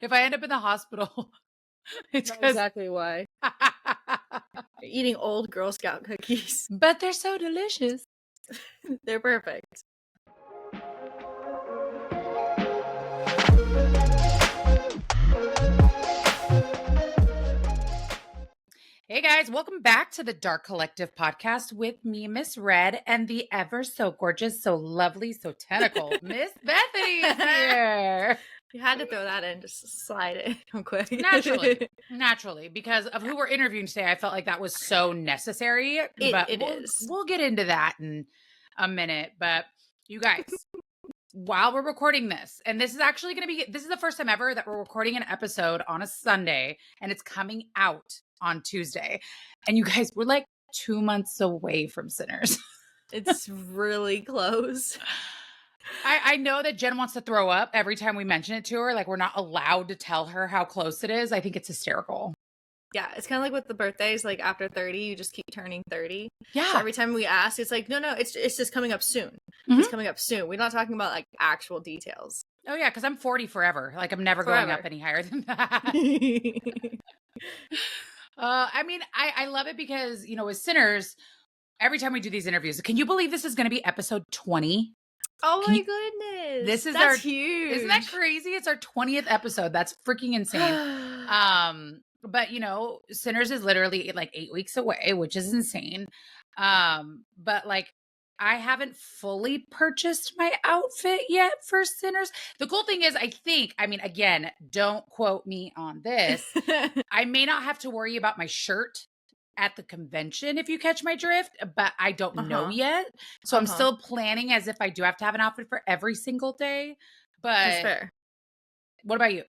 if I end up in the hospital, it's That's because exactly why. You're eating old Girl Scout cookies. but they're so delicious. They're perfect. Hey guys, welcome back to the Dark Collective podcast with me, Miss Red, and the ever so gorgeous, so lovely, so tentacle, Miss Bethany is here. You had to throw that in, just slide it real quick. Naturally, because of who we're interviewing today, I felt like that was so necessary. But we'll get into that in a minute. But you guys, while we're recording this, and this is actually going to be, this is the first time ever that we're recording an episode on a Sunday, and it's coming out on Tuesday. And you guys, we're like 2 months away from Sinners. It's really close. I know that Jen wants to throw up every time we mention it to her. Like, we're not allowed to tell her how close it is. I think it's hysterical. Yeah, it's kind of like with the birthdays, like after 30, you just keep turning 30. Yeah. So every time we ask, it's like, no, it's just coming up soon. Mm-hmm. It's coming up soon. We're not talking about like actual details. Oh yeah, because I'm 40 forever. Like, I'm never going up any higher than that. I mean, I love it because, you know, with Sinners, every time we do these interviews, can you believe this is going to be episode 20? Oh my goodness. That's huge. Isn't that crazy? It's our 20th episode. That's freaking insane. But you know, Sinners is literally like 8 weeks away, which is insane. But like, I haven't fully purchased my outfit yet for Sinners. The cool thing is, I mean, again, don't quote me on this. I may not have to worry about my shirt at the convention, if you catch my drift, but I don't know yet. So I'm still planning as if I do have to have an outfit for every single day. But that's fair. What about you?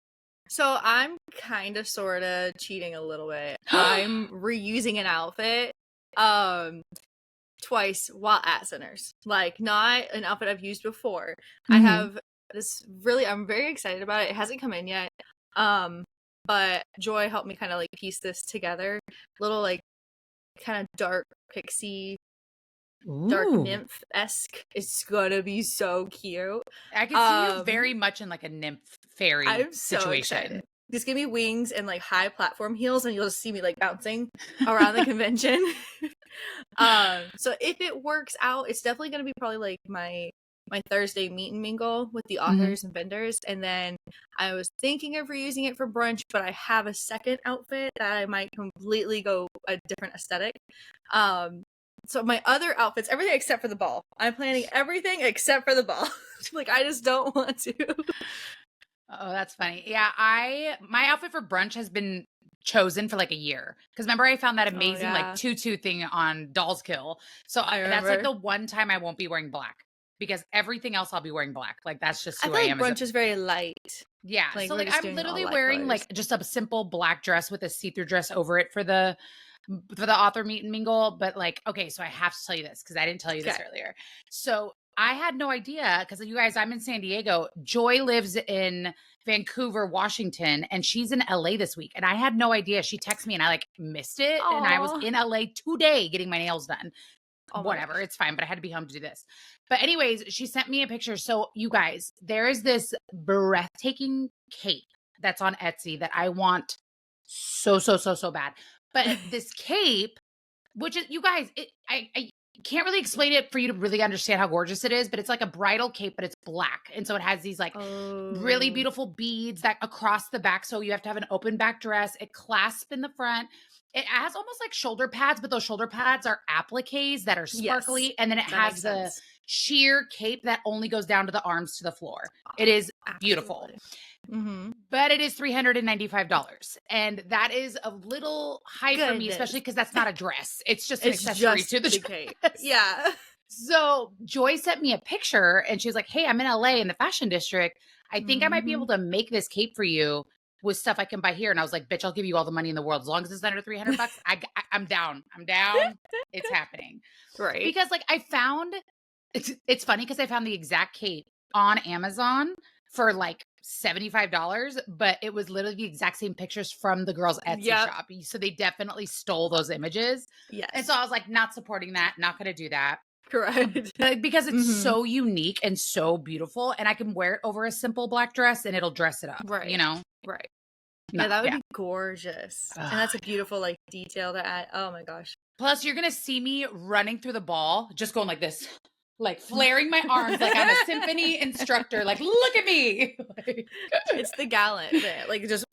So I'm kind of sort of cheating a little bit. I'm reusing an outfit twice while at Sinners. Like, not an outfit I've used before. I have this I'm very excited about it. It hasn't come in yet. But Joy helped me kind of like piece this together. Little like kind of dark pixie, dark nymph-esque. It's gonna be so cute. I can see you very much in like a nymph fairy situation. So excited. Just give me wings and like high platform heels, and you'll just see me like bouncing around the convention. So if it works out, it's definitely gonna be probably like my Thursday meet and mingle with the authors and vendors. And then I was thinking of reusing it for brunch, but I have a second outfit that I might completely go a different aesthetic. So my other outfits, everything except for the ball. I'm planning everything except for the ball. Like, I just don't want to. Oh, that's funny. Yeah, my outfit for brunch has been chosen for like a year, because remember I found that amazing like tutu thing on Dolls Kill. So that's like the one time I won't be wearing black, because everything else I'll be wearing black. Like, that's just who I am. Brunch is very light. Yeah. Like, so like I'm literally wearing like just a simple black dress with a see-through dress over it for the author meet and mingle. But like, okay, so I have to tell you this because I didn't tell you this earlier. So I had no idea, because you guys, I'm in San Diego. Joy lives in Vancouver, Washington, and she's in LA this week. And I had no idea. She texted me and I like missed it. Aww. And I was in LA today getting my nails done. Whatever, it's fine, but I had to be home to do this. But anyways, she sent me a picture. So you guys, there is this breathtaking cape that's on Etsy that I want so bad. But this cape, which is, you guys, I can't really explain it for you to really understand how gorgeous it is, but it's like a bridal cape, but it's black. And so it has these like really beautiful beads that across the back. So you have to have an open back dress. It clasps in the front. It has almost like shoulder pads, but those shoulder pads are appliques that are sparkly. Yes, and then it has the sheer cape that only goes down to the arms to the floor. It is beautiful. But it is $395. And that is a little high for me, especially because that's not a dress. It's just an accessory to the cape. Yeah. So Joy sent me a picture and she was like, hey, I'm in LA in the fashion district. I think I might be able to make this cape for you with stuff I can buy here. And I was like, bitch, I'll give you all the money in the world. As long as it's under $300, I'm down. I'm down. It's happening. Right. Because like I found, it's funny because I found the exact cape on Amazon for like $75, but it was literally the exact same pictures from the girls' Etsy shop. So they definitely stole those images. Yes. And so I was like, not supporting that, not going to do that. Correct. Because it's so unique and so beautiful, and I can wear it over a simple black dress and it'll dress it up, right. Right. No, yeah, that would be gorgeous. And that's a beautiful like detail to add. Oh my gosh. Plus, you're gonna see me running through the ball, just going like this, like flaring my arms like I'm a symphony instructor. Like, look at me. It's the gallant bit, like just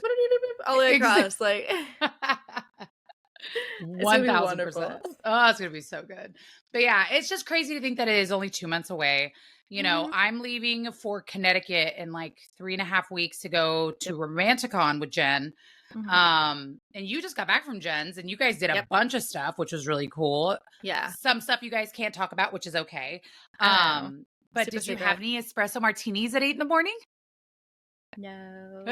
all the way across. Like 1,000%. Oh, it's gonna be so good. But yeah, it's just crazy to think that it is only 2 months away. You know, I'm leaving for Connecticut in like 3.5 weeks to go to Romanticon with Jenn. And you just got back from Jenn's and you guys did a bunch of stuff, which was really cool. Yeah. Some stuff you guys can't talk about, which is okay. But did you have any espresso martinis at 8 in the morning? No.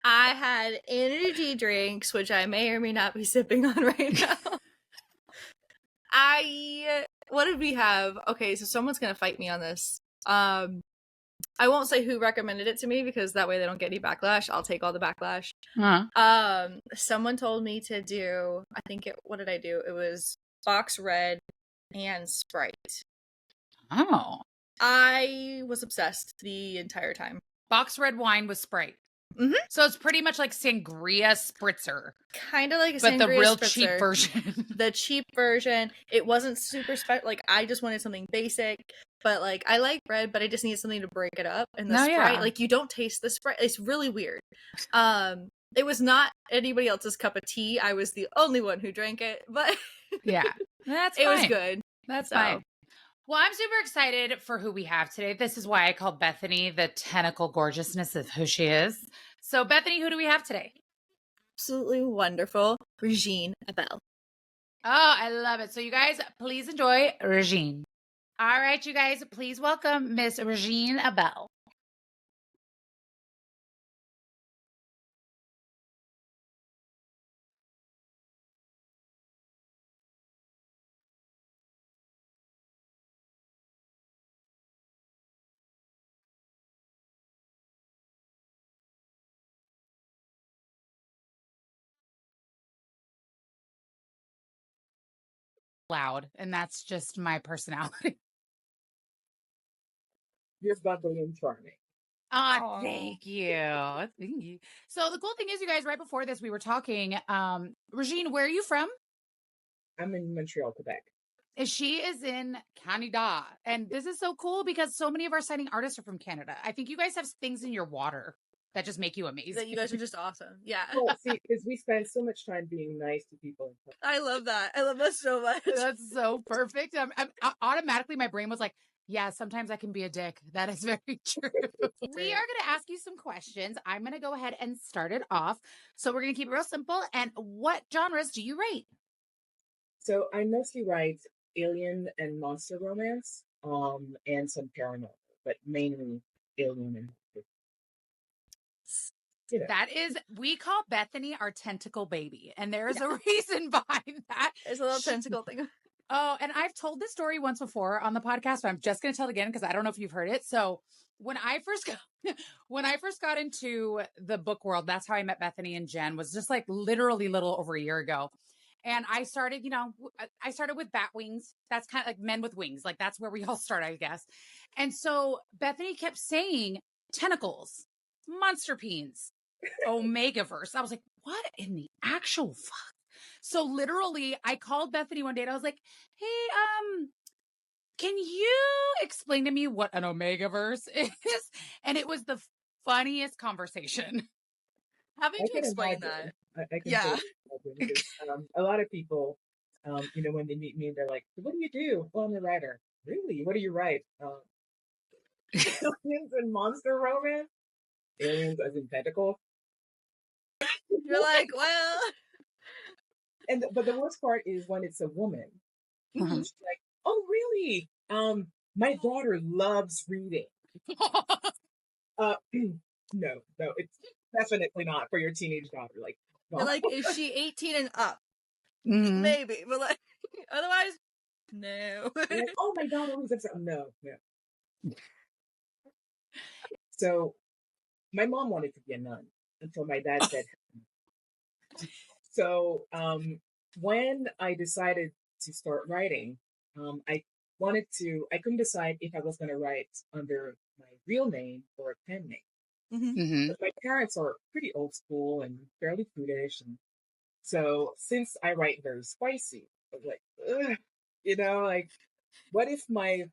I had energy drinks, which I may or may not be sipping on right now. What did we have? Okay, so someone's gonna fight me on this. I won't say who recommended it to me because that way they don't get any backlash. I'll take all the backlash. Someone told me to do, what did I do? It was Box Red and Sprite. Oh. I was obsessed the entire time. Box Red wine with Sprite. So it's pretty much like sangria spritzer. Kind of like a sangria, but the real spritzer. Cheap version. The cheap version. It wasn't super special. Like, I just wanted something basic. But, like, I like red, but I just needed something to break it up. And the Sprite, like, you don't taste the Sprite. It's really weird. It was not anybody else's cup of tea. I was the only one who drank it. But yeah, that's fine. It was good. That's fine. Well, I'm super excited for who we have today. This is why I call Bethany the tentacle gorgeousness of who she is. So, Bethany, who do we have today? Absolutely wonderful. Regine Abel. Oh, I love it. So, you guys, please enjoy Regine. All right, you guys, please welcome Miss Regine Abel. Loud, and that's just my personality. You're bubbly and charming. Oh, thank you. Thank you. So the cool thing is, you guys, right before this, we were talking. Regine, where are you from? I'm in Montreal, Quebec. She is in Canada. And this is so cool because so many of our signing artists are from Canada. I think you guys have things in your water that just make you amazing. That you guys are just awesome. Yeah. Well, see, because we spend so much time being nice to people. I love that. I love that so much. That's so perfect. Automatically, my brain was like, yeah, sometimes I can be a dick. That is very true. We are going to ask you some questions. I'm going to go ahead and start it off. So we're going to keep it real simple. And what genres do you write? So I mostly write alien and monster romance, and some paranormal, but mainly alien and monster. You know. That is, we call Bethany our tentacle baby. And there is a reason behind that. There's a little tentacle thing. Oh, and I've told this story once before on the podcast, but I'm just going to tell it again because I don't know if you've heard it. So when I first got into the book world, that's how I met Bethany and Jenn, was just like literally little over a year ago. And I started, I started with bat wings. That's kind of like men with wings. Like that's where we all start, I guess. And so Bethany kept saying tentacles, monster peens, Omegaverse. I was like, what in the actual fuck? So literally I called Bethany one day and I was like, hey, can you explain to me what an Omegaverse is? And it was the funniest conversation. Having to explain that. I can because, a lot of people, when they meet me, they're like, what do you do? Well, I'm a writer. Really? What do you write? Aliens and monster romance? Aliens as in tentacles? You're like, well... But the worst part is when it's a woman. She's like, oh, really? My daughter loves reading. No, it's definitely not for your teenage daughter. Like, no. Like, is she 18 and up? Maybe, but like, otherwise, no. Like, oh, my daughter was upset. No. So, my mom wanted to be a nun until my dad said. So, when I decided to start writing, I couldn't decide if I was going to write under my real name or a pen name. But my parents are pretty old school and fairly prudish. And so since I write very spicy, I was like, ugh, like, what if my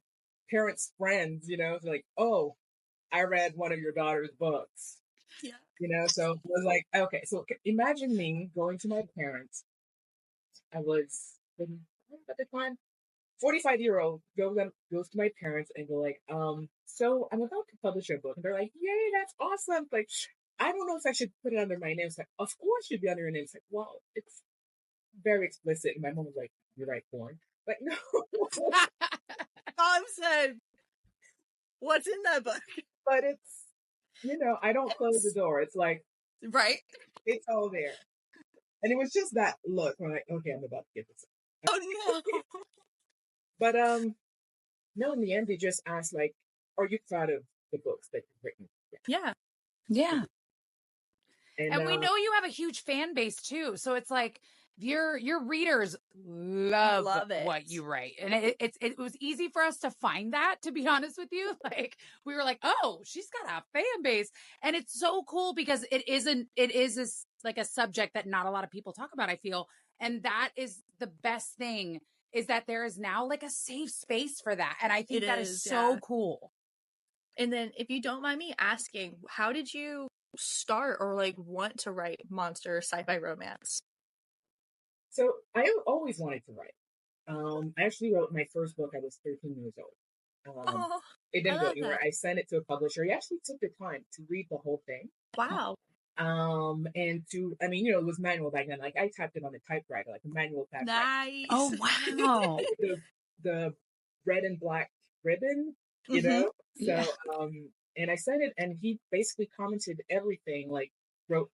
parents' friends, like, oh, I read one of your daughter's books. Yeah. So I was like, okay, so imagine me going to my parents. I was at the time 45-year-old goes to my parents and go like, so I'm about to publish a book. And they're like, yay, that's awesome. Like, I don't know if I should put it under my name. It's like, of course it should be under your name. It's like, well, it's very explicit. And my mom was like, you're right, porn. But no. Mom said, what's in that book? But it's, I don't close the door. It's like, right. It's all there. And it was just that look. I'm like, okay, I'm about to get this. Oh no. But no, in the end, they just asked, like, are you proud of the books that you've written? Yeah. And we know you have a huge fan base too. So it's like your readers love it. What you write. And it was easy for us to find that, to be honest with you. Like, we were like, oh, she's got a fan base. And it's so cool because it is like a subject that not a lot of people talk about, I feel. And that is the best thing, is that there is now like a safe space for that. And I think that is so cool. And then, if you don't mind me asking, how did you start or like want to write monster sci-fi romance? So I always wanted to write. I actually wrote my first book. I was 13 years old. It didn't go anywhere. I sent it to a publisher. He actually took the time to read the whole thing. Wow. And it was manual back then. Like, I typed it on a typewriter, like a manual typewriter. Nice. Oh wow. the red and black ribbon, So and I sent it, and he basically commented everything, like wrote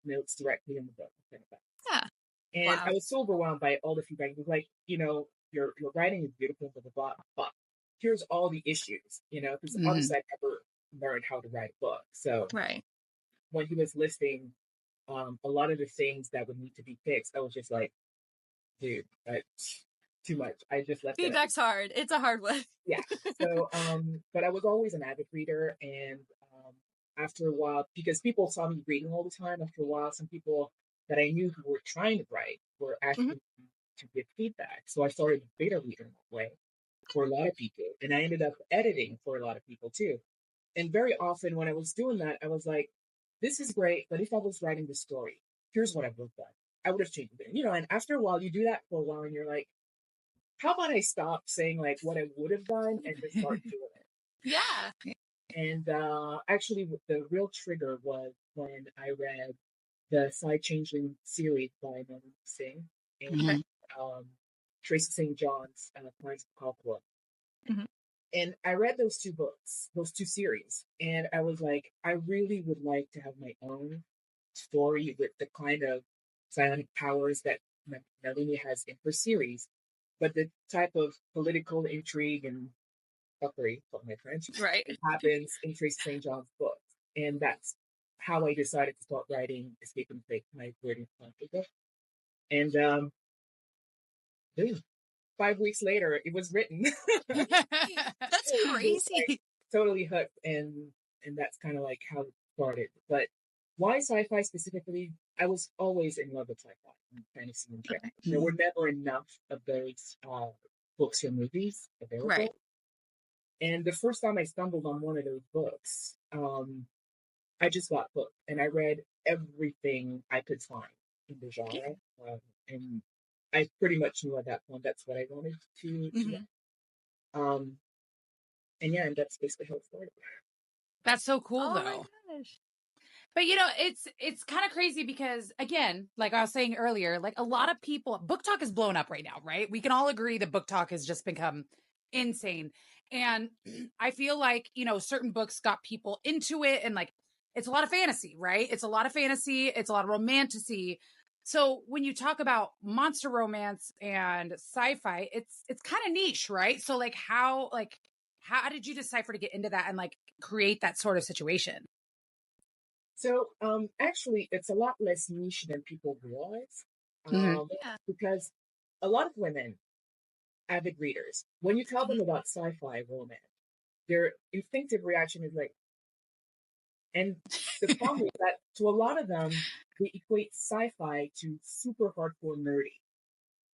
notes directly in the book. Yeah. And I was so overwhelmed by all the feedback. He was like, your writing is beautiful, blah, blah, blah, but here's all the issues, because obviously I never learned how to write a book. So when he was listing a lot of the things that would need to be fixed, I was just like, dude, too much. I just left Feedback's hard. It's a hard one. Yeah. So, but I was always an avid reader, and after a while, because people saw me reading all the time, after a while, some people that I knew who were trying to write were asking me to give feedback. So I started beta reading that way for a lot of people, and I ended up editing for a lot of people too. And very often when I was doing that, I was like, this is great, but if I was writing the story, here's what I would have done. I would have changed it. And after a while, you do that for a while, and you're like, how about I stop saying like what I would have done and just start doing it? Yeah. And actually, the real trigger was when I read the Side Changeling series by Melanie Singh and Tracy St. John's Crimes of Coppola. And I read those two books, those two series, and I was like, I really would like to have my own story with the kind of psionic powers that Melanie has in her series, but the type of political intrigue and fuckery, for my French, happens in Tracy St. John's books. And that's how I decided to start writing Escaping Fate, my weird book. And boom, 5 weeks later, it was written. That's crazy. Like, totally hooked, and that's kind of like how it started. But why sci-fi specifically? I was always in love with sci-fi and fantasy in general. There were never enough of those books or movies available. Right. And the first time I stumbled on one of those books, I just got hooked, and I read everything I could find in the genre. And I pretty much knew at that point that's what I wanted to do. And that's basically how it started. That's so cool, though. My gosh. But it's kind of crazy because, again, like I was saying earlier, like a lot of people, book talk is blown up right now, right? We can all agree that book talk has just become insane. And I feel like, certain books got people into it, and like, it's a lot of fantasy, right? It's a lot of fantasy. It's a lot of romantasy. So when you talk about monster romance and sci-fi, it's kind of niche, right? So like, how did you decipher to get into that and like create that sort of situation? So actually, it's a lot less niche than people realize, because a lot of women avid readers. When you tell them about sci-fi romance, their instinctive reaction is like, and the problem is that to a lot of them, they equate sci-fi to super hardcore nerdy.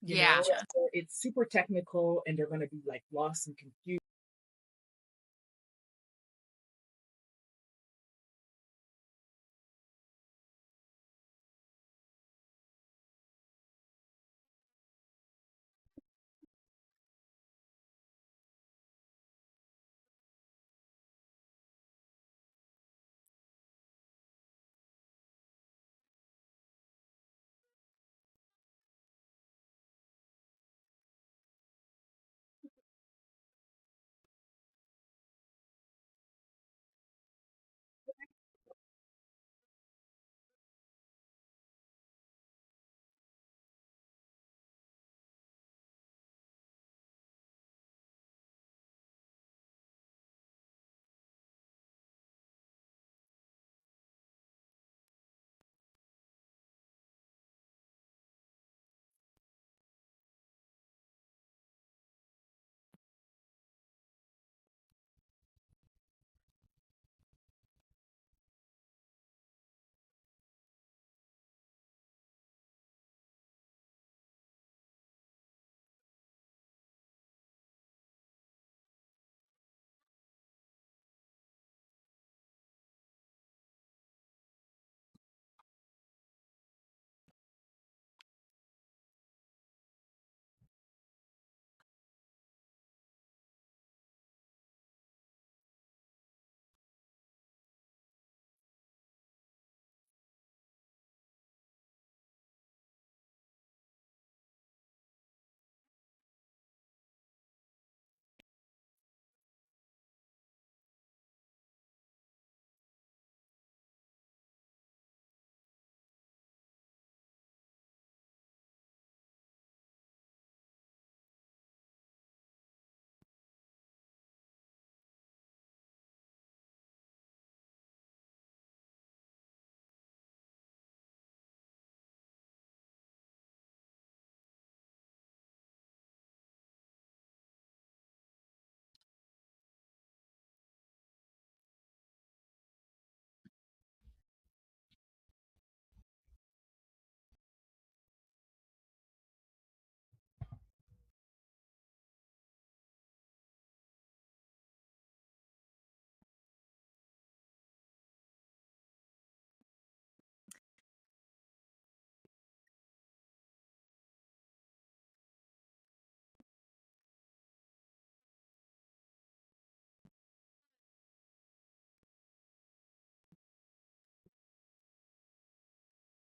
You know, so it's super technical, and they're going to be like lost and confused.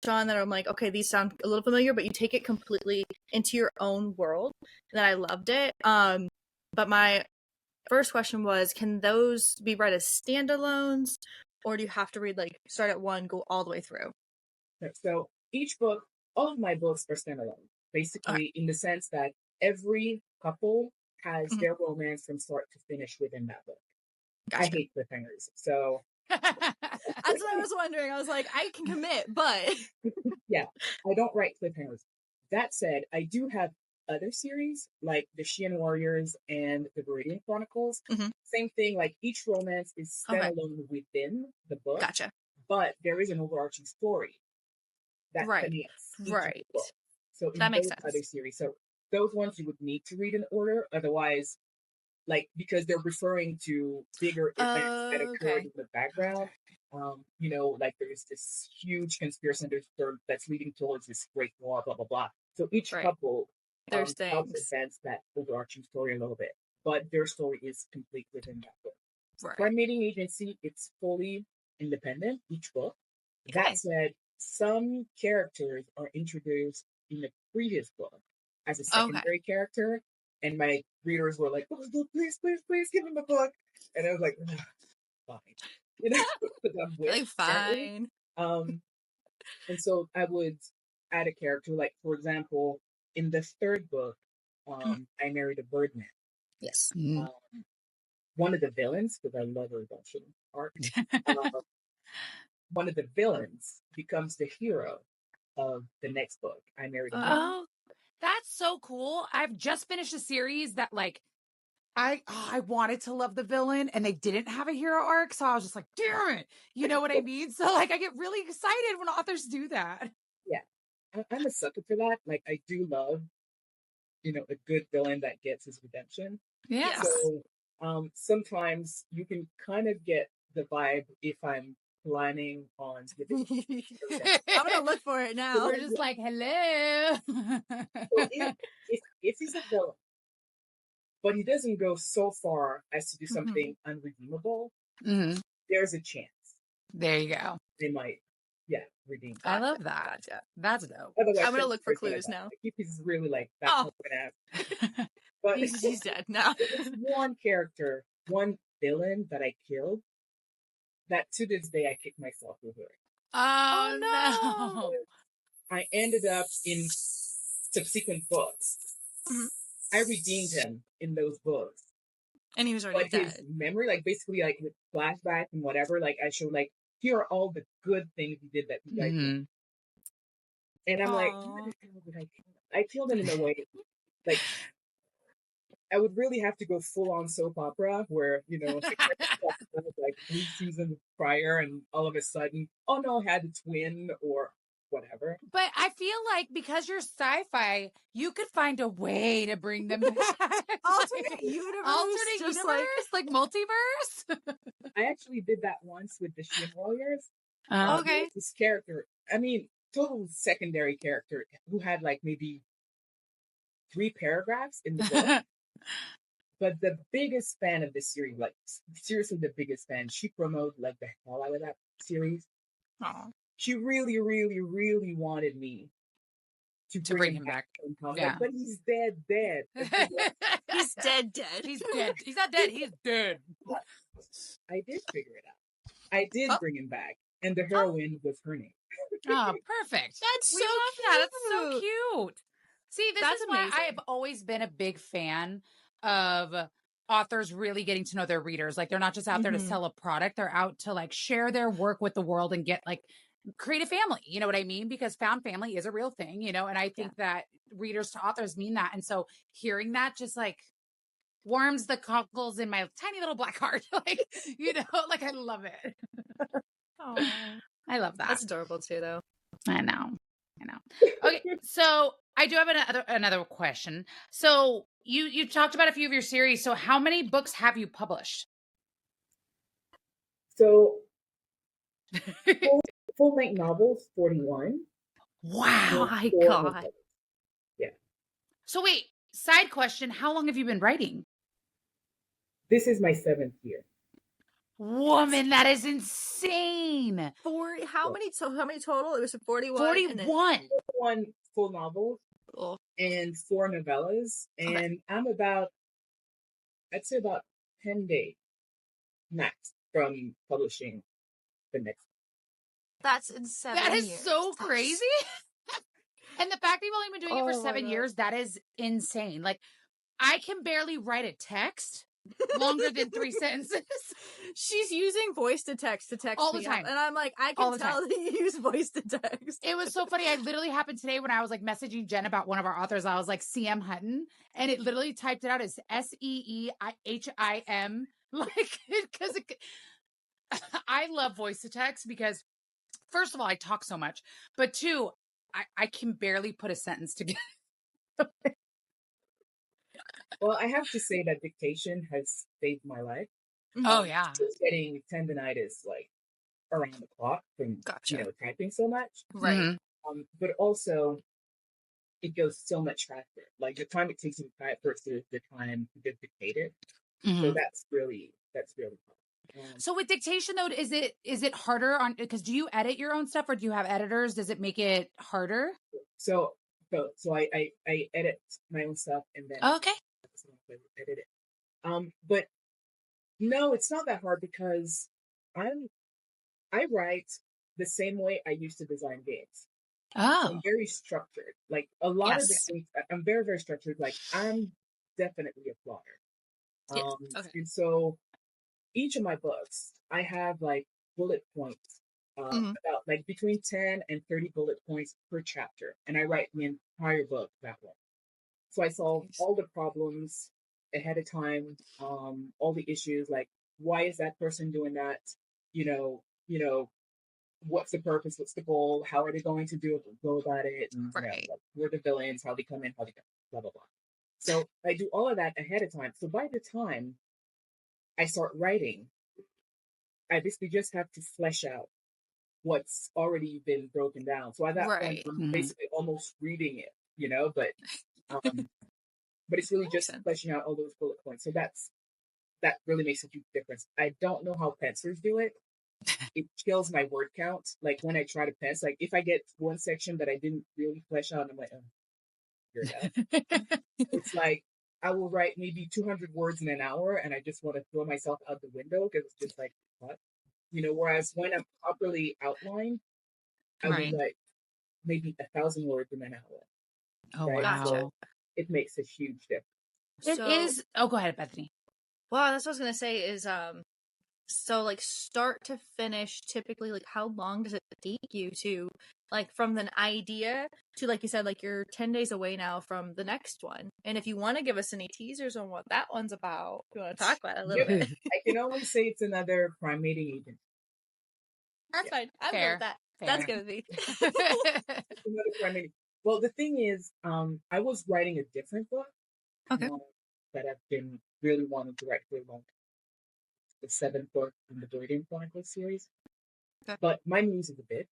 John, that I'm like, okay, these sound a little familiar, but you take it completely into your own world, and I loved it. But my first question was, can those be read as standalones, or do you have to read like start at one, go all the way through? So each book, all of my books are standalone, basically in the sense that every couple has their romance from start to finish within that book. Gotcha. I hate cliffhangers, so that's what I was wondering. I was like, I can commit, but yeah, I don't write cliffhangers. That said, I do have other series like the Sheehan Warriors and the Viridian Chronicles. Same thing, like each romance is standalone within the book. Gotcha. But there is an overarching story that connects each of the books. So in that makes those sense. other series, so those ones you would need to read in order, otherwise, like because they're referring to bigger events that occurred in the background. You know, like there's this huge conspiracy that's leading towards this great war, blah blah blah. So each couple helps advance that overarching story a little bit, but their story is complete within that book. Crime Meeting Agency, it's fully independent, each book. That said, some characters are introduced in the previous book as a secondary character, and my readers were like, "Oh, please, please, please give him the book," and I was like, "Fine," you know, because I'm with fine. And so I would add a character, like for example, in the third book, I married a Birdman. Yes. One of the villains, because I love a redemption arc. One of the villains becomes the hero of the next book, I Married a Villain. That's so cool. I've just finished a series that like I wanted to love the villain and they didn't have a hero arc, so I was just like, damn it. You know what I mean? So like I get really excited when authors do that. Yeah. I'm a sucker for that. Like I do love, a good villain that gets his redemption. Yeah. So sometimes you can kind of get the vibe if I'm planning on giving. I'm gonna look for it now. We're just like, hello. So if he's a villain, but he doesn't go so far as to do something unredeemable, there's a chance. There you go. They might, redeem. I love that. Gotcha. That's dope. Otherwise, I'm gonna look for clues now. If he's really like that, but he's dead now. There's one character, one villain that I killed. That to this day I kick myself over it. Oh no! I ended up in subsequent books. I redeemed him in those books. And he was already dead. His memory, like basically like with flashback and whatever, like I showed like, here are all the good things he did that you guys did. And I'm like, how the hell did I kill him? I killed him in a way, like, I would really have to go full on soap opera where, like 3 seasons prior and all of a sudden, oh no, I had a twin or whatever. But I feel like because you're sci-fi, you could find a way to bring them back. Alternate universe, like multiverse. I actually did that once with the Shin Warriors. Okay. This character, I mean, total secondary character who had like maybe 3 paragraphs in the book. But the biggest fan of this series, like seriously the biggest fan, she promoted like the hell out of that series. Aww. She really, really, really wanted me to bring him back. Yeah. But he's dead. He's dead. He's dead. He's not dead. He's dead. But I did figure it out. I did bring him back. And the heroine was her name. Oh, perfect. That's we love cute. that. That's so cute. See, this is amazing. why I have always been a big fan of authors really getting to know their readers. Like they're not just out there to sell a product. They're out to like share their work with the world and get like create a family. You know what I mean? Because found family is a real thing, and I think that readers to authors mean that. And so hearing that just like warms the cockles in my tiny little black heart. Like, like I love it. Oh, I love that. That's adorable too, though. I know. Okay, so I do have another question. So you talked about a few of your series. So how many books have you published? So full-length novels, 41. Wow. My God. Yeah. So wait, side question, how long have you been writing? This is my 7th year. Woman, that is insane. How many total? It was 41. 41 full novels and 4 novellas. And I'm I'd say about 10 days max from publishing the next one. That's insane. That is so crazy. And the fact that you've only been doing it for 7 years, that is insane. Like, I can barely write a text longer than 3 sentences. She's using voice to text all the time. And I'm like, I can tell that you use voice to text. It was so funny. I literally happened today when I was like messaging Jen about one of our authors. I was like, CM Hutton. And it literally typed it out as SEEHIM. Like, because I love voice to text because, first of all, I talk so much. But 2, I can barely put a sentence together. Well, I have to say that dictation has saved my life. Oh, yeah. Just getting tendinitis like around the clock from typing so much. Right. But also it goes so much faster. Like the time it takes to type versus the time to dictate it. So that's really fun. So with dictation though, is it harder on, because do you edit your own stuff or do you have editors? Does it make it harder? So I edit my own stuff and then edit it. But no, it's not that hard because I write the same way I used to design games. Oh. I'm very structured. Like a lot of the things, I'm very, very structured. Like I'm definitely a plotter. And so each of my books, I have like bullet points, about like between 10 and 30 bullet points per chapter. And I write the entire book that way. So I solved all the problems ahead of time, all the issues, like why is that person doing that? What's the purpose? What's the goal? How are they going to go about it? And Right. like, who are the villains? How they come in? How they go? Blah blah blah. So I do all of that ahead of time. So by the time I start writing, I basically just have to flesh out what's already been broken down. So at that point, I'm basically almost reading it, but it's really just fleshing out all those bullet points. So that really makes a huge difference. I don't know how pencilers do it. It kills my word count. Like when I try to pen, like if I get one section that I didn't really flesh out, I'm like, oh, you're done. It's like I will write maybe 200 words in an hour, and I just want to throw myself out the window because it's just like, what? Whereas when I'm properly outlined, I would write maybe 1,000 words in an hour. Oh, right? Wow. So it makes a huge difference. It is. Oh, go ahead, Bethany. Well, that's what I was going to say is, so like start to finish, typically, like how long does it take you to, like from an idea to, like you said, like you're 10 days away now from the next one. And if you want to give us any teasers on what that one's about, if you want to talk about it a little bit. I can only say it's another crime mating agent. That's fine. I'm good with that. Fair. That's going to be. Another crime mating. Well, the thing is, I was writing a different book. Okay. That I've been really wanting to write for a long time. The 7th book in the Bleeding Chronicles series. Okay. But my muse is a bit.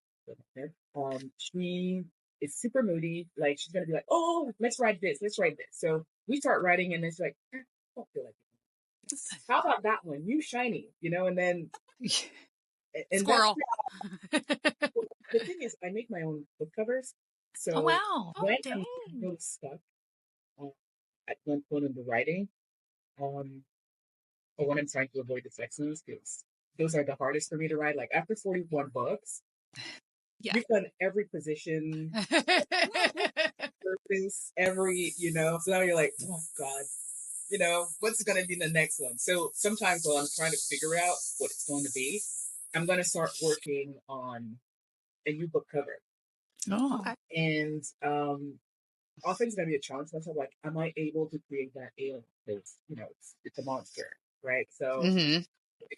She is super moody. Like she's gonna be like, "Oh, let's write this. Let's write this." So we start writing, and it's like, I don't feel like it. How about that one? You shiny, and then and squirrel. The thing is, I make my own book covers. So when I'm really stuck at one point in the writing, or when I'm trying to avoid the sex scenes, because those are the hardest for me to write. Like after 41 books, we've done every position, purpose, every, so now you're like, oh God, what's going to be the next one? So sometimes while I'm trying to figure out what it's going to be, I'm going to start working on a new book cover. Oh, okay. And often it's going to be a challenge. Myself, like, am I able to create that alien? Because, it's a monster. Right. So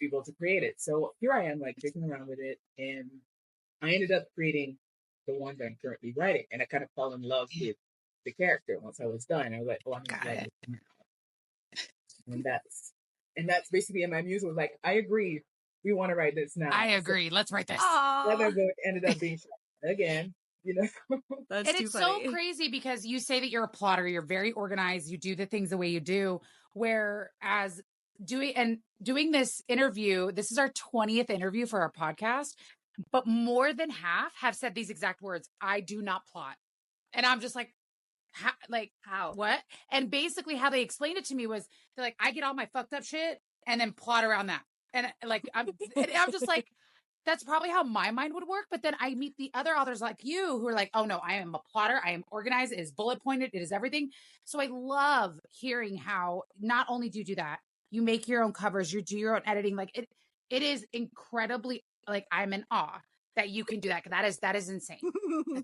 able to create it. So here I am, like digging around with it, and I ended up creating the one that I'm currently writing, and I kind of fell in love with the character once I was done. I was like, oh, I'm gonna write it. And that's basically, and my muse was like, I agree, we want to write this now. I agree. So, let's write this. That book ended up being shot again. That's and it's funny. So crazy because you say that you're a plotter, you're very organized, you do the things the way you do, whereas doing this interview, this is our 20th interview for our podcast, but more than half have said these exact words. I do not plot. And I'm just like, how? What? And basically how they explained it to me was they're like, I get all my fucked up shit and then plot around that. And like, I'm just like, that's probably how my mind would work. But then I meet the other authors like you who are like, oh no, I am a plotter. I am organized. It is bullet pointed. It is everything. So I love hearing how not only do you do that, you make your own covers, you do your own editing. Like it is incredibly, like I'm in awe that you can do that. That is insane.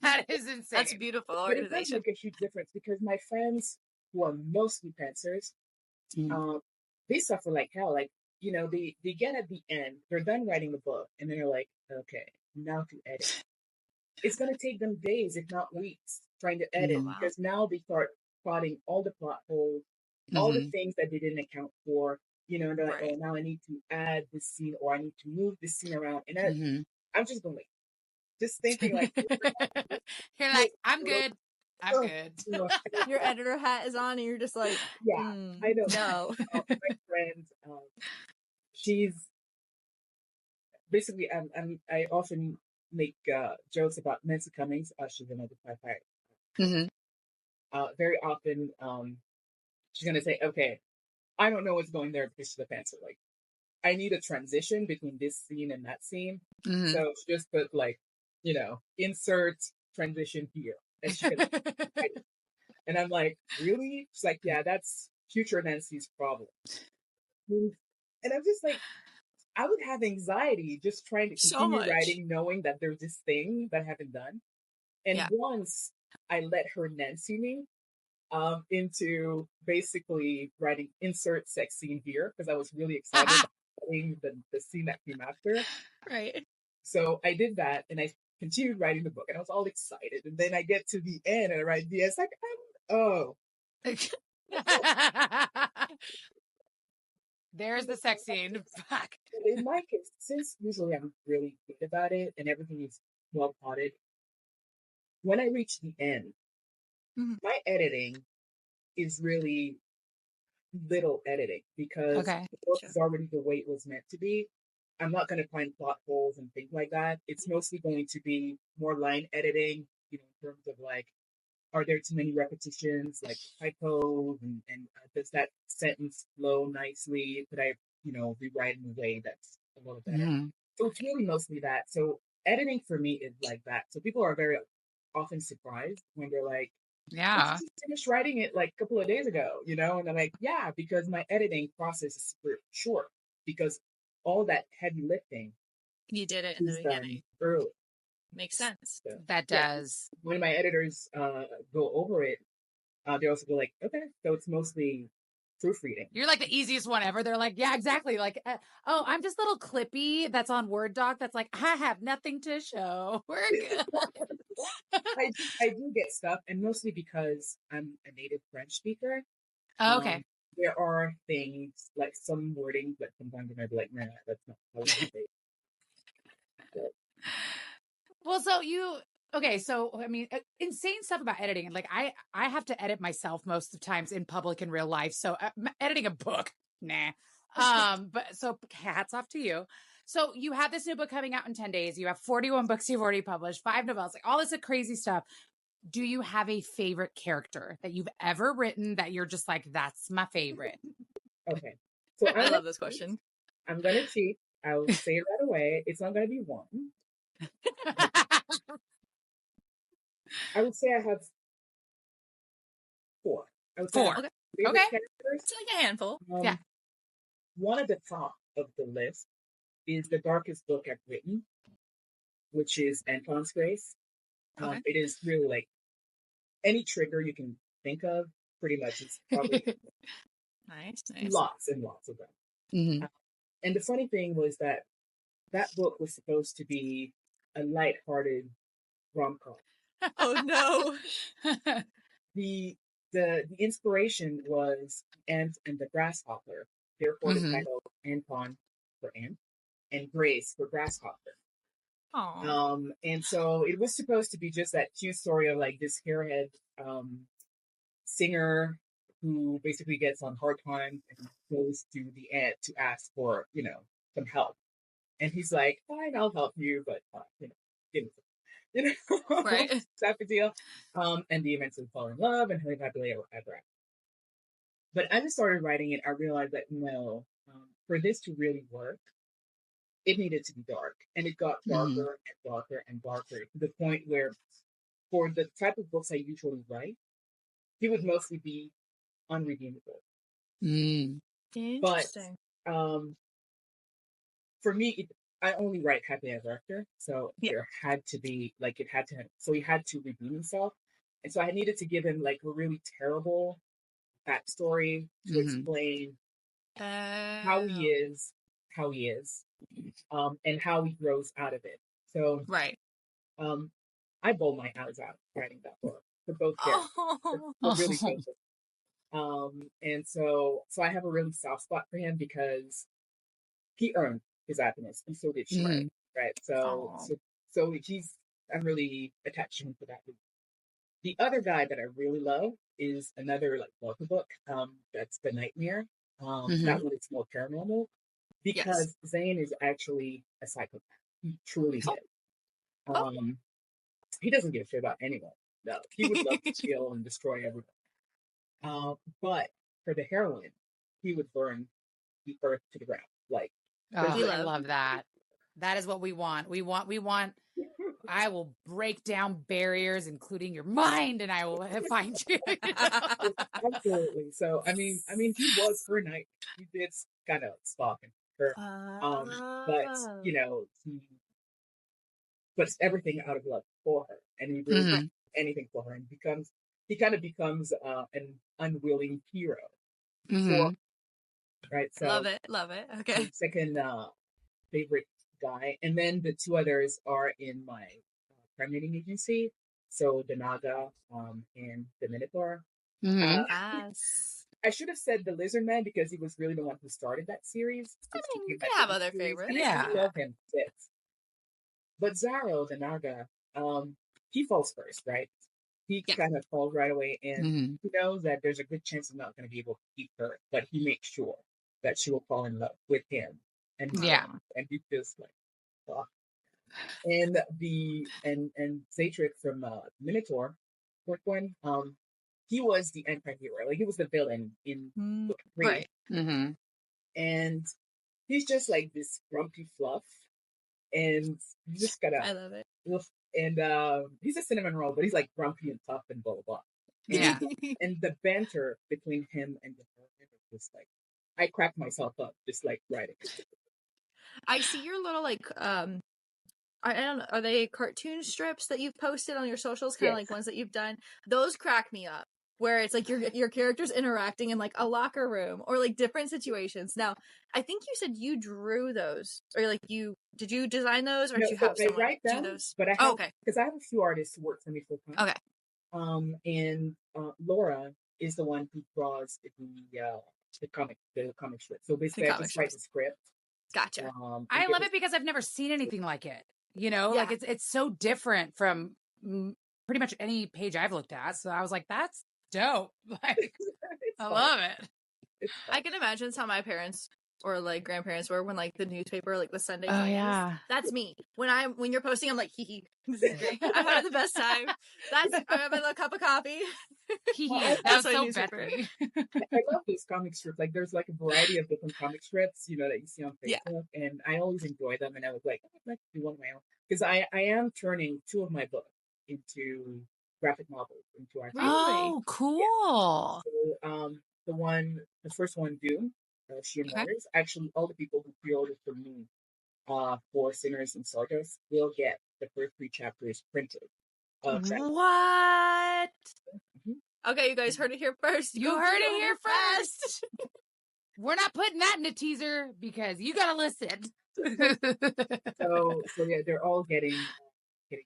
That is insane. That's beautiful organization. But it does make a huge difference because my friends who are mostly pantsers, they suffer like hell. Like, they get at the end, they're done writing the book, and they're like, okay, now to edit. It's going to take them days, if not weeks, trying to edit because now they start plotting all the plot holes, all the things that they didn't account for. They're like, oh, now I need to add this scene or I need to move this scene around. And I'm just going, just thinking like, you're like, I'm good. I'm good. Your editor hat is on and you're just like, I don't know. My friend, she's basically, I often make jokes about Nancy Cummings. She's another firefighter. Very often, she's going to say, okay, I don't know what's going there because she's the pantser. Like, I need a transition between this scene and that scene. So she just put like, insert transition here. And I'm like, really? She's like, yeah, that's future Nancy's problem. And I'm just like, I would have anxiety just trying to continue writing, knowing that there's this thing that I haven't done. And once I let her Nancy me, into basically writing insert sex scene here because I was really excited about the scene that came after. Right. So I did that and I continued writing the book and I was all excited. And then I get to the end and I write the end. It's like, oh. There's the sex scene. Fuck. In my case, since usually I'm really good about it and everything is well plotted, when I reach the end, my editing is really little editing because the book is already the way it was meant to be. I'm not going to find plot holes and things like that. It's mostly going to be more line editing, in terms of like, are there too many repetitions, like typos, and does that sentence flow nicely? Could I, rewrite in a way that's a little better? So it's really mostly that. So editing for me is like that. So people are very often surprised when they're like, yeah, I just finished writing it like a couple of days ago, and I'm like, yeah, because my editing process is super short because all that heavy lifting you did it in the beginning early. Makes sense. So, that does. When my editors go over it, they also go like, okay, so it's mostly proofreading. You're like the easiest one ever. They're like, yeah, exactly. Like, oh, I'm just a little clippy that's on Word doc. That's like, I have nothing to show. We're good. I do get stuff, and mostly because I'm a native French speaker. Oh, okay. There are things like some wording, but sometimes I might be like, nah, that's not how we say it. Well, so I mean, insane stuff about editing. Like I have to edit myself most of the times in public in real life. So editing a book, nah. But so hats off to you. So you have this new book coming out in 10 days. You have 41 books you've already published, 5 novellas, like all this crazy stuff. Do you have a favorite character that you've ever written that you're just like, that's my favorite? Okay. So I love this question. I'm going to cheat. I'll say it right away. It's not going to be one. I would say I have 4. I would say 4. Okay. It's like a handful. Yeah. One at the top of the list is the darkest book I've written, which is Anton's Grace. It is really like any trigger you can think of, pretty much. It's probably nice. Lots and lots of them. And the funny thing was that book was supposed to be a lighthearted rom-com. Oh no! The inspiration was Ant and the Grasshopper. Therefore, the title Anton for ant and Grace for grasshopper. And so it was supposed to be just that cute story of like this hairhead singer who basically gets on hard times and goes to the ant to ask for, some help. And he's like, fine, I'll help you, but, give me some, right. type of deal. And they eventually fall in love and live happily ever after. But as I started writing it, I realized that no, for this to really work, it needed to be dark. And it got darker and darker and darker to the point where for the type of books I usually write, he would mostly be unredeemable. Interesting. But for me, I only write happily ever after. So there had to be, like, so he had to redeem himself. And so I needed to give him, like, a really terrible backstory to explain how he is, and how he grows out of it. So, I bawled my eyes out writing that book for both characters. Really and so I have a really soft spot for him because he earned his happiness, and so did Shrek, right? So I'm really attached to him for that reason. The other guy that I really love is another like Walker book. That's The Nightmare. That one is more paranormal because Zane is actually a psychopath. He truly is. He doesn't give a shit about anyone. No, he would love to kill and destroy everyone. But for the heroine, he would burn the earth to the ground. Like, I love that. That is what we want. We want. I will break down barriers, including your mind, and I will find you. Absolutely. So, I mean, he was her knight. He did kind of stalk her. But but it's everything out of love for her, and he really does anything for her, and becomes he kind of becomes an unwilling hero. Mm-hmm. Right. So love it. Okay. Second favorite guy, and then the two others are in my crime reading agency. So the Naga and the Minotaur. Mm-hmm. I should have said the Lizard Man because he was really the one who started that series. I mean, you can have other favorites. I love him. But Zaro, the Naga, he falls first, right? He kind of falls right away, and he knows that there's a good chance he's not going to be able to keep her, but he makes sure that she will fall in love with him. And and he feels like, fuck. And Zatric from Minotaur, fourth one, he was the anti-hero, like he was the villain in book 3. Right. Mm-hmm. And he's just like this grumpy fluff, and you just gotta. I love it. And he's a cinnamon roll, but he's like grumpy and tough and blah blah blah. Yeah. And the banter between him and the villain is just like, I cracked myself up just like writing. I see your little like I don't know, are they cartoon strips that you've posted on your socials, kind of like ones that you've done? Those crack me up, where it's like your characters interacting in like a locker room or like different situations. Now, I think you said you drew those, or like did you design those, or did you have someone do those? But I have, because I have a few artists who work for me full time. Okay. And Laura is the one who draws the comic strip. So basically, I just write the script. Gotcha. I love it because I've never seen anything like it. You know, like it's so different from pretty much any page I've looked at. So I was like, that's dope. Like, I love it. I can imagine how my parents or like grandparents were when like the newspaper, like the Sunday. Oh yeah, that's me. When you're posting, I'm like, hee hee. This is great. I'm having the best time. I have a little cup of coffee. That's so Bethany. I love these comic strips. Like, there's like a variety of different comic strips, you know, that you see on Facebook, and I always enjoy them. And I was like, I'd like to do one of my own, because I am turning 2 of my books into graphic novels, into art. Oh, cool. So, the first one, Doom, She and Warriors. Actually, all the people who pre-ordered from me for Sinners and Stardust will get the first 3 chapters printed. What? Okay, you guys heard it here first. You heard it here first. We're not putting that in a teaser because you gotta listen. so yeah, they're all getting it,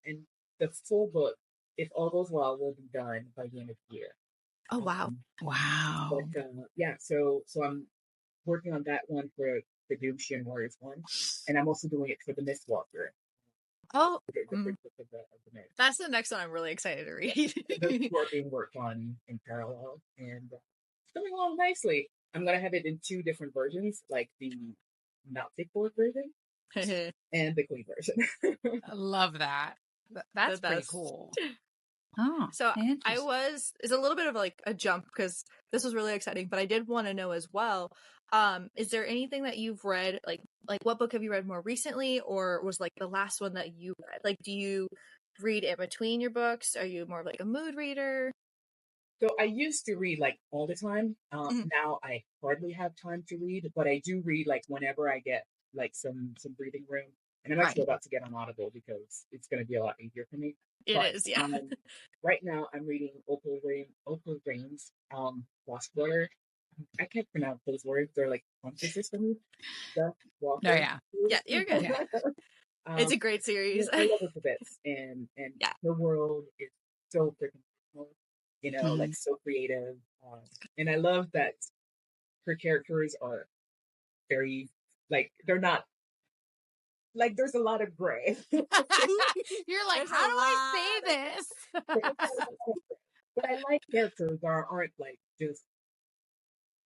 and the full book, if all goes well, will be done by the end of the year. Oh wow! Wow. But so I'm working on that one for the Doom, She and Warriors one, and I'm also doing it for the Mistwalker. Oh, that's the next one I'm really excited to read. They're being worked on in parallel, and it's going along nicely. I'm gonna have it in 2 different versions, like the not thick board version and the clean version. I love that. That's pretty cool. Oh, so it's a little bit of like a jump because this was really exciting, but I did want to know as well, is there anything that you've read, like what book have you read more recently, or was like the last one that you read? Like, do you read in between your books? Are you more of like a mood reader? So I used to read like all the time. Now I hardly have time to read, but I do read like whenever I get like some breathing room. And I'm actually about to get on Audible because it's going to be a lot easier for me. It is, yeah. Right now I'm reading Opal Rain's Lost Water. I can't pronounce those words. They're like emphasis for me. No, yeah, you're good. Yeah. It's a great series. I love it to bits, and the world is so freaking cool, you know, like so creative, and I love that her characters are very like they're not. Like, there's a lot of gray. You're like, how do I say this? But I like characters that aren't like just,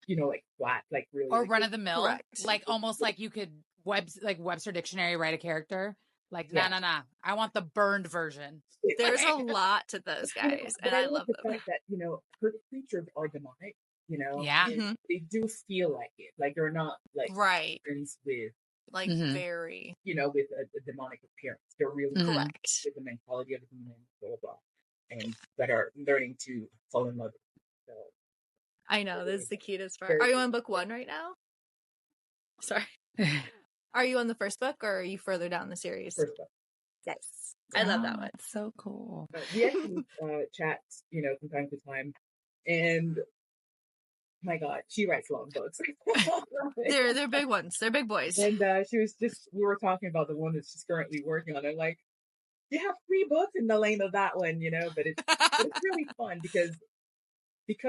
you know, like flat, like really. Or like, run of the mill. Correct. Like almost like you could Webster Dictionary write a character. Like, nah. I want the burned version. There's a lot to those guys. But and I love the them. fact that, you know, her creatures are demonic, you know. Yeah. They do feel like it. Like they're not like friends with like very, you know, with a demonic appearance. They're really correct with the mentality of the human, blah blah, and that are learning to fall in love. So, I know this is the cutest part. Are you on book 1 right now? Sorry. Are you on the first book, or are you further down the series? First book. Yes. I love that one. So cool. We actually chat, from time to time, and my God, she writes long books. They're big ones. They're big boys. And we were talking about the one that she's currently working on. I'm like, you have 3 books in the lane of that one, but it's really fun because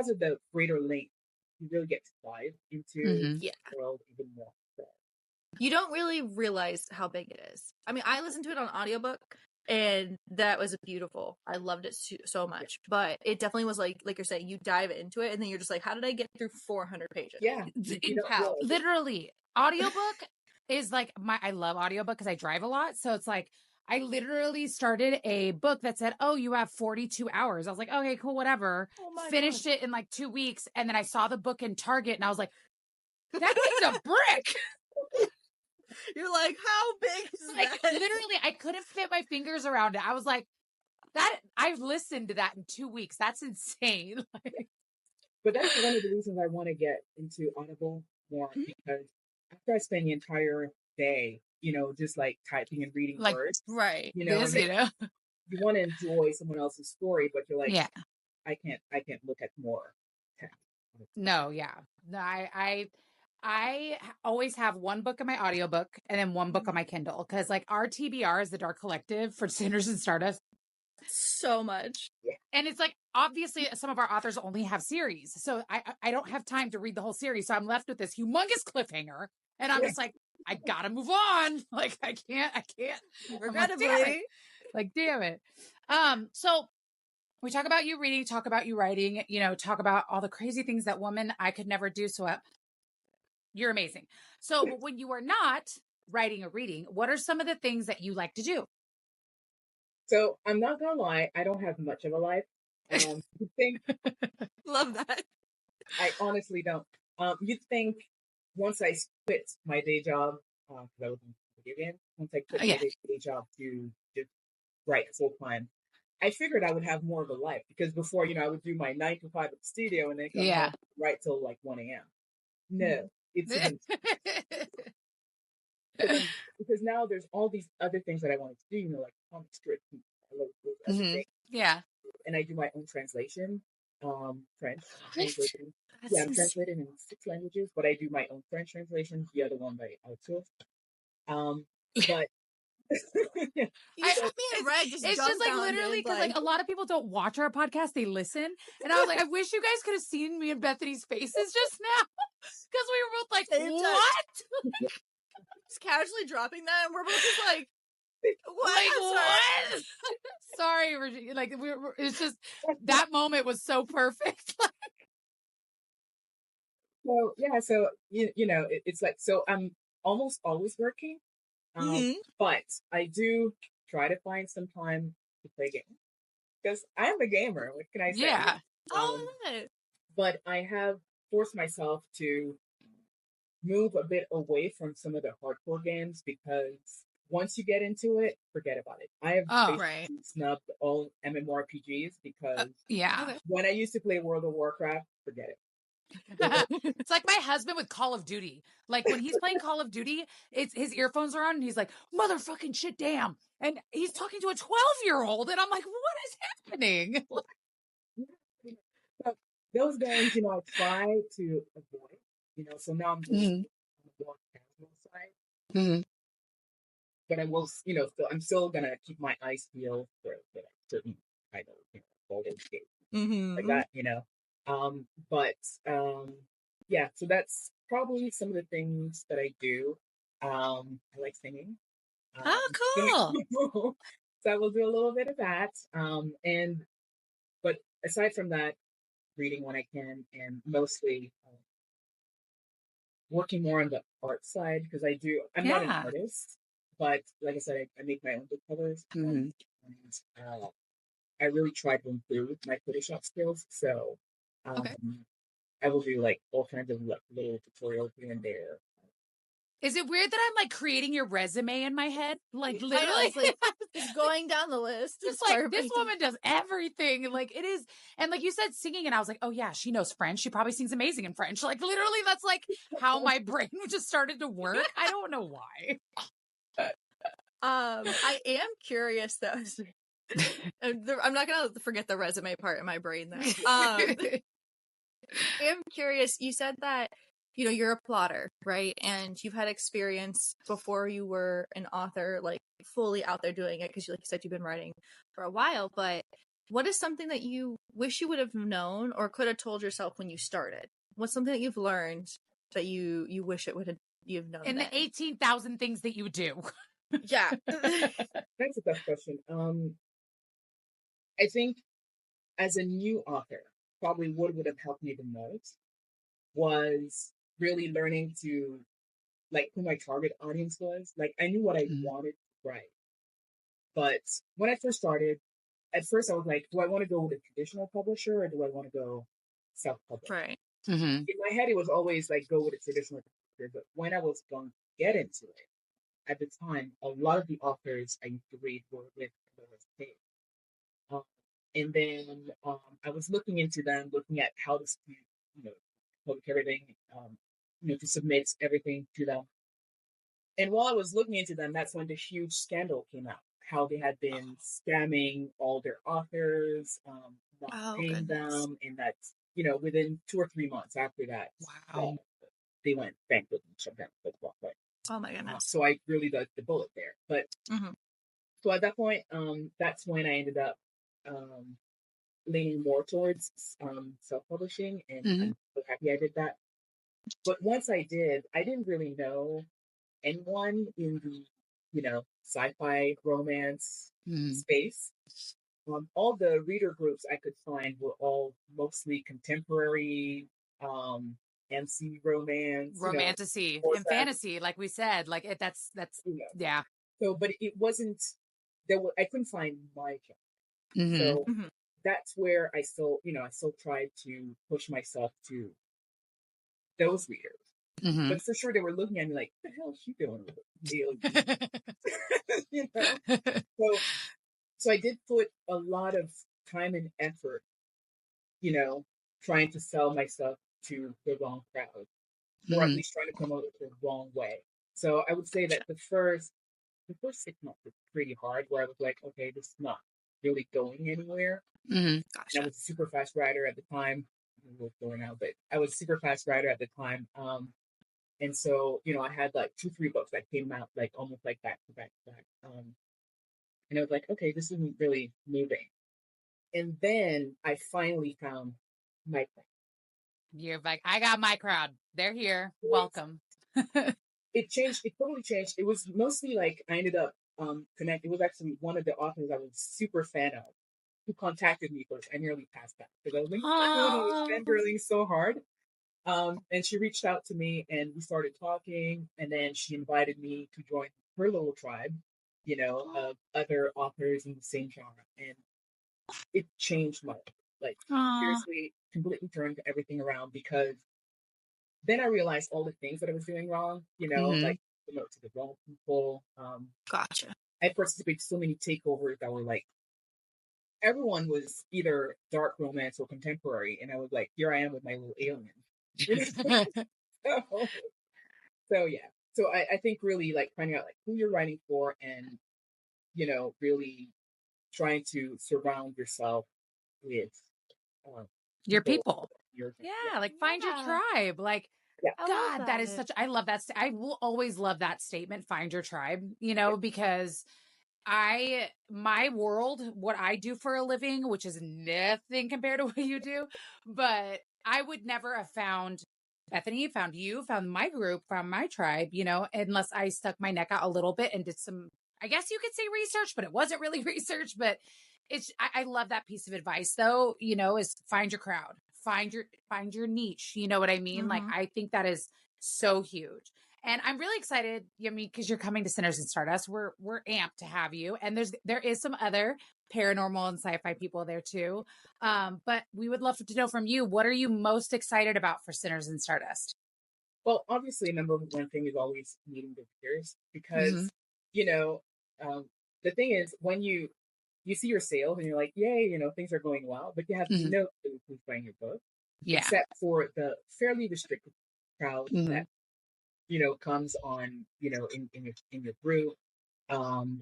of the greater length, you really get to dive into the world even more. So. You don't really realize how big it is. I mean, I listened to it on audiobook, and that was beautiful. I loved it so much. But it definitely was like you're saying, you dive into it, and then you're just like, how did I get through 400 pages? Yeah. How? Literally. Audiobook is like I love audiobook because I drive a lot. So it's like, I literally started a book that said, oh, you have 42 hours. I was like, okay, cool, whatever. Finished it in like 2 weeks. And then I saw the book in Target and I was like, that thing's a brick. You're like, how big is that? Literally, I couldn't fit my fingers around it. I was like, I've listened to that in 2 weeks. That's insane. But that's one of the reasons I want to get into Audible more, because after I spend the entire day, just like typing and reading words, right? You want to enjoy someone else's story, but you're like, I can't look at more text. No, yeah, no, I always have one book in my audiobook and then one book on my Kindle, because like our TBR is the Dark Collective for Sinners and Stardust. So much. And it's like, obviously some of our authors only have series, so I don't have time to read the whole series, so I'm left with this humongous cliffhanger, and I'm just like, I gotta move on. Like I can't regrettably, damn it. So we talk about you reading, talk about you writing, talk about all the crazy things that woman I could never do. So you're amazing. So but when you are not writing or reading, what are some of the things that you like to do? So I'm not gonna lie, I don't have much of a life. You think? Love that. I honestly don't. You'd think once I quit my day job, because I was in video game, once I quit my day job to just write full time, I figured I would have more of a life, because before, I would do my 9 to 5 at the studio and then come home and write till like 1 a.m. No, it's because now there's all these other things that I wanted to do, like comic strips and everything. Yeah. And I do my own translation, French translation. Yeah, I'm translated in 6 languages, but I do my own French translation, the other one by outsource. But it's just like literally because like a lot of people don't watch our podcast, they listen, and I was like, I wish you guys could have seen me and Bethany's faces just now, because we were both like, what? Just casually dropping that, and we're both just like, what? Like, what? Sorry, Regine. Like it's just that moment was so perfect. Well, yeah. So it's like, so I'm almost always working, but I do try to find some time to play games, because I am a gamer. What can I say? Yeah. But I have forced myself to move a bit away from some of the hardcore games, because once you get into it, forget about it. I have basically snubbed all MMORPGs because when I used to play World of Warcraft, forget it. It's like my husband with Call of Duty. Like when he's playing Call of Duty, it's his earphones are on and he's like, motherfucking shit, damn. And he's talking to a 12-year-old, and I'm like, what is happening? So those games, I try to avoid, so now I'm just on the more casual side. But I will, I'm still gonna keep my eyes peeled for certain kind of, golden games like that, yeah. So that's probably some of the things that I do. I like singing. Cool. So I will do a little bit of that. But aside from that, reading when I can, and mostly working more on the art side, because I'm not an artist. But like I said, I make my own book covers, and I really try to improve my Photoshop skills. So I will do like all kinds of little tutorials here and there. Is it weird that I'm like creating your resume in my head? Like literally, it's going down the list. It's like this woman does everything. Like it is, and like you said, singing, and I was like, oh yeah, she knows French. She probably sings amazing in French. Like literally, that's like how my brain just started to work. I don't know why. I am curious though. I'm not gonna forget the resume part in my brain though. I am curious. You said that you're a plotter, right? And you've had experience before you were an author, like fully out there doing it, because like you said, you've been writing for a while. But what is something that you wish you would have known or could have told yourself when you started? What's something that you've learned that you wish you've known in then? the 18,000 things that you do? Yeah. That's a tough question. I think as a new author, probably what would have helped me the most was really learning to like who my target audience was. Like I knew what I wanted to write. But when I first started, at first I was like, do I want to go with a traditional publisher or do I want to go self-published? Right. In my head, it was always like go with a traditional publisher. But when I was going to get into it, at the time, a lot of the authors I used to read were with Lois Page. And then I was looking into them, looking at how to, publish everything, to submit everything to them. And while I was looking into them, that's when the huge scandal came out, how they had been scamming all their authors, not paying them, and that, within 2 or 3 months after that, they went bankrupt and shut down the Walkway. Oh my goodness. So I really dodged the bullet there. But so at that point, that's when I ended up leaning more towards self-publishing, and I'm so happy I did that. But once I did, I didn't really know anyone in the, sci-fi romance space. All the reader groups I could find were all mostly contemporary, MC romance, romantasy, and fantasy, like we said, like that's yeah. So, but it wasn't I couldn't find my genre. So that's where I still tried to push myself to those readers. But for sure, they were looking at me like, "What the hell is she doing with it?" So I did put a lot of time and effort, trying to sell myself to the wrong crowd, or at least trying to promote it the wrong way. So I would say that the first 6 months was pretty hard, where I was like, okay, this is not really going anywhere. And I was a super fast writer at the time. I'm a little slower now, but I was a super fast writer at the time. And so, I had like 2-3 books that came out like almost like back to back to back. And I was like, okay, this isn't really moving. And then I finally found my crowd. You're like, I got my crowd. They're here. Welcome. It changed. It totally changed. It was mostly like I ended up connecting. It was actually one of the authors I was super fan of who contacted me first. I nearly passed out because I was like, I was fangirling so hard. And she reached out to me and we started talking, and then she invited me to join her little tribe, of other authors in the same genre. And it changed my life. Like seriously, completely turned everything around, because then I realized all the things that I was doing wrong, like to the wrong people. Gotcha. I participated in so many takeovers that were like, everyone was either dark romance or contemporary, and I was like, here I am with my little alien. So yeah. So I think really like finding out like who you're writing for, and really trying to surround yourself with your people. Like find your tribe. Like God, that is such. I love that. I will always love that statement. Find your tribe. Because my world, what I do for a living, which is nothing compared to what you do, but I would never have found Bethany, found you, found my group, found my tribe, unless I stuck my neck out a little bit and did some, I guess you could say research, but it wasn't really research. But I love that piece of advice though, is find your crowd, find your niche. You know what I mean? Like, I think that is so huge. And I'm really excited, because you're coming to Sinners and Stardust. We're amped to have you. And there is some other paranormal and sci-fi people there too. But we would love to know from you, what are you most excited about for Sinners and Stardust? Well, obviously, number one thing is always meeting the readers, because, the thing is, when you see your sales and you're like, yay, things are going well, but you have no clue who's buying your book. Yeah. Except for the fairly restricted crowd that comes on, in your group.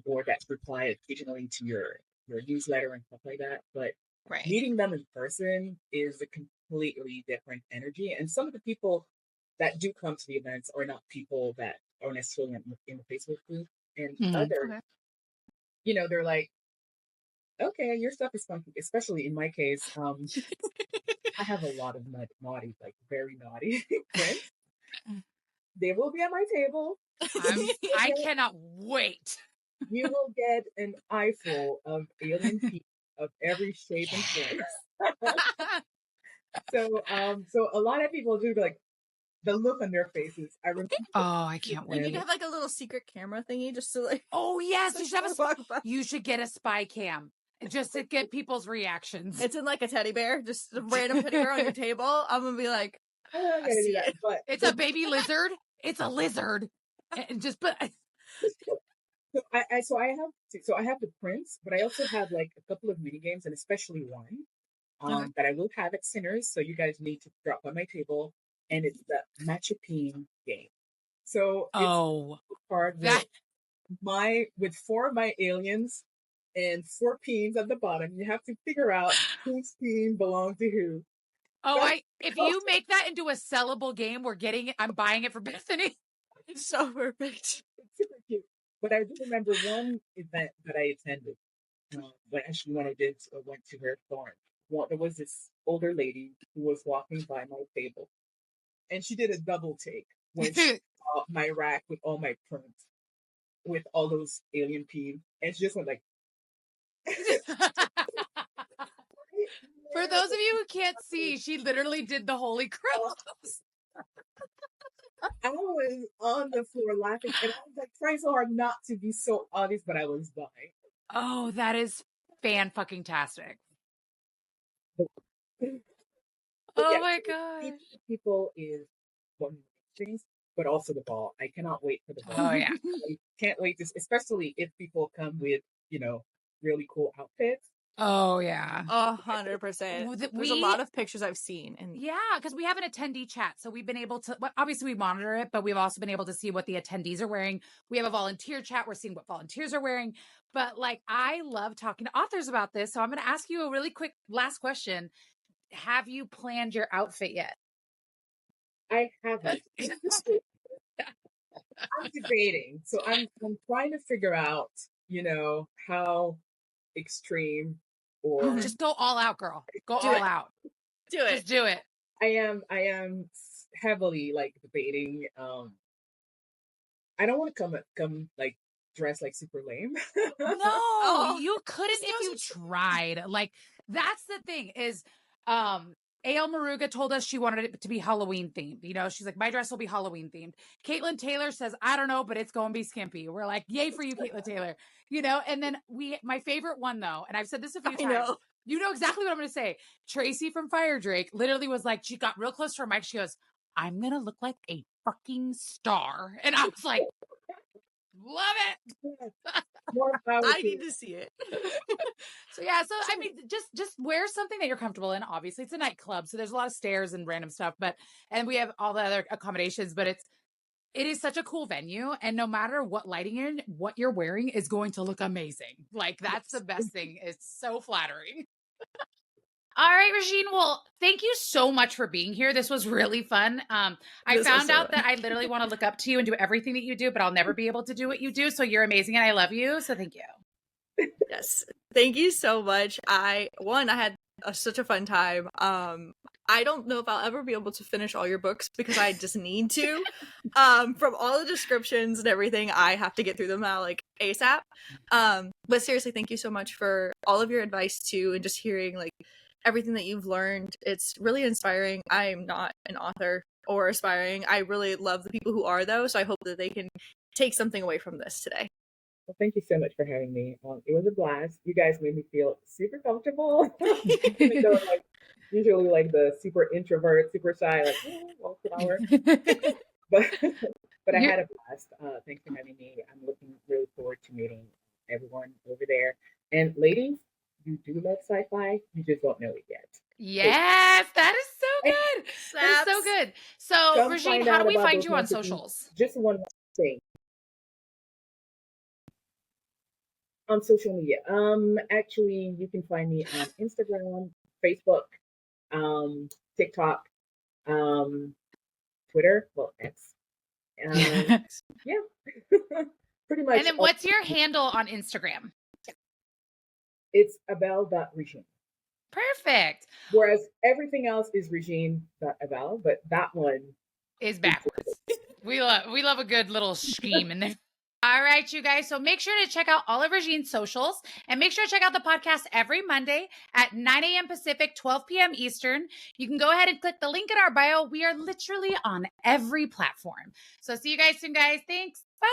or that reply occasionally to your newsletter and stuff like that. But Right. meeting them in person is a completely different energy. And some of the people that do come to the events are not people that are necessarily in the Facebook group, and others, they're like, okay, your stuff is funky. Especially in my case, I have a lot of naughty, like very naughty friends. They will be at my table. I cannot wait. You will get an eyeful of alien people of every shape and form. So a lot of people do like the look on their faces. I remember. Oh, I can't wait. You need to have like a little secret camera thingy just to like. Oh yes, you should get a spy cam just to get people's reactions. It's in like a teddy bear, just a random teddy bear on your table. I'm gonna be like, I'm not gonna do that, but it's a baby lizard. It's a lizard, and just but. So I have the prints, but I also have like a couple of mini games, and especially one that I will have at Sinners. So you guys need to drop by my table, and it's the Matchapine game. So it's card with 4 of my aliens and 4 peens at the bottom. You have to figure out whose peen belongs to who. If you make that into a sellable game, I'm buying it for Bethany. It's so perfect. It's super cute. But I do remember one event that I attended when I went to her farm. Well, there was this older lady who was walking by my table, and she did a double take when she saw my rack with all my prints, with all those alien peeves, and she just went like. For those of you who can't see, she literally did the holy cross. I was on the floor laughing, and I was like trying so hard not to be so obvious, but I was dying. Oh, that is fan-fucking-tastic. Oh my god! People is one of the things, but also the ball. I cannot wait for the ball. Oh yeah, I can't wait to, especially if people come with really cool outfits. Oh yeah, 100%. There's a lot of pictures I've seen, and because we have an attendee chat, so we've been able to. Well, obviously, we monitor it, but we've also been able to see what the attendees are wearing. We have a volunteer chat; we're seeing what volunteers are wearing. But like, I love talking to authors about this, so I'm going to ask you a really quick last question: have you planned your outfit yet? I haven't. I'm debating, so I'm trying to figure out, how extreme or just go all out, girl. Go all out. Do it. Just do it. I am heavily like debating. I don't want to come like dressed like super lame. No, you couldn't if you tried. Like that's the thing is, A.L. Maruga told us she wanted it to be Halloween themed. She's like, my dress will be Halloween themed. Caitlin Taylor says, I don't know, but it's going to be skimpy. We're like, yay for you, Caitlin Taylor. And then my favorite one though, and I've said this a few times. You know exactly what I'm going to say. Tracy from Fire Drake literally was like, she got real close to her mic. She goes, I'm going to look like a fucking star. And I was like, love it. I need to see it. So I mean, just wear something that you're comfortable in. Obviously, it's a nightclub, so there's a lot of stairs and random stuff. And we have all the other accommodations. But it is such a cool venue, and no matter what lighting you're in, what you're wearing is going to look amazing. Like that's the best thing. It's so flattering. All right, Regine. Well, thank you so much for being here. This was really fun. I found out that I literally want to look up to you and do everything that you do, but I'll never be able to do what you do. So you're amazing and I love you. So thank you. Yes. Thank you so much. I had such a fun time. I don't know if I'll ever be able to finish all your books because I just need to. From all the descriptions and everything, I have to get through them now like ASAP. But seriously, thank you so much for all of your advice too, and just hearing like everything that you've learned. It's really inspiring. I'm not an author or aspiring. I really love the people who are though, so I hope that they can take something away from this today. Well, thank you so much for having me. It was a blast. You guys made me feel super comfortable. Even though like usually like the super introvert, super shy, like once an hour. but I had a blast. Thanks for having me. I'm looking really forward to meeting everyone over there. And ladies, you do love sci-fi. You just don't know it yet. Yes, that is so good. That is so good. So, Regine, how do we find you on socials? Just one thing. On social media. Actually, you can find me on Instagram, Facebook, TikTok, Twitter, well, X. Yeah, pretty much. And then what's your handle on Instagram? It's abel.regine. Perfect. Whereas everything else is regine.abel, but that one is backwards. We love a good little scheme in there. All right, you guys. So make sure to check out all of Regine's socials and make sure to check out the podcast every Monday at 9 a.m. Pacific, 12 p.m. Eastern. You can go ahead and click the link in our bio. We are literally on every platform. So see you guys soon, guys. Thanks. Bye.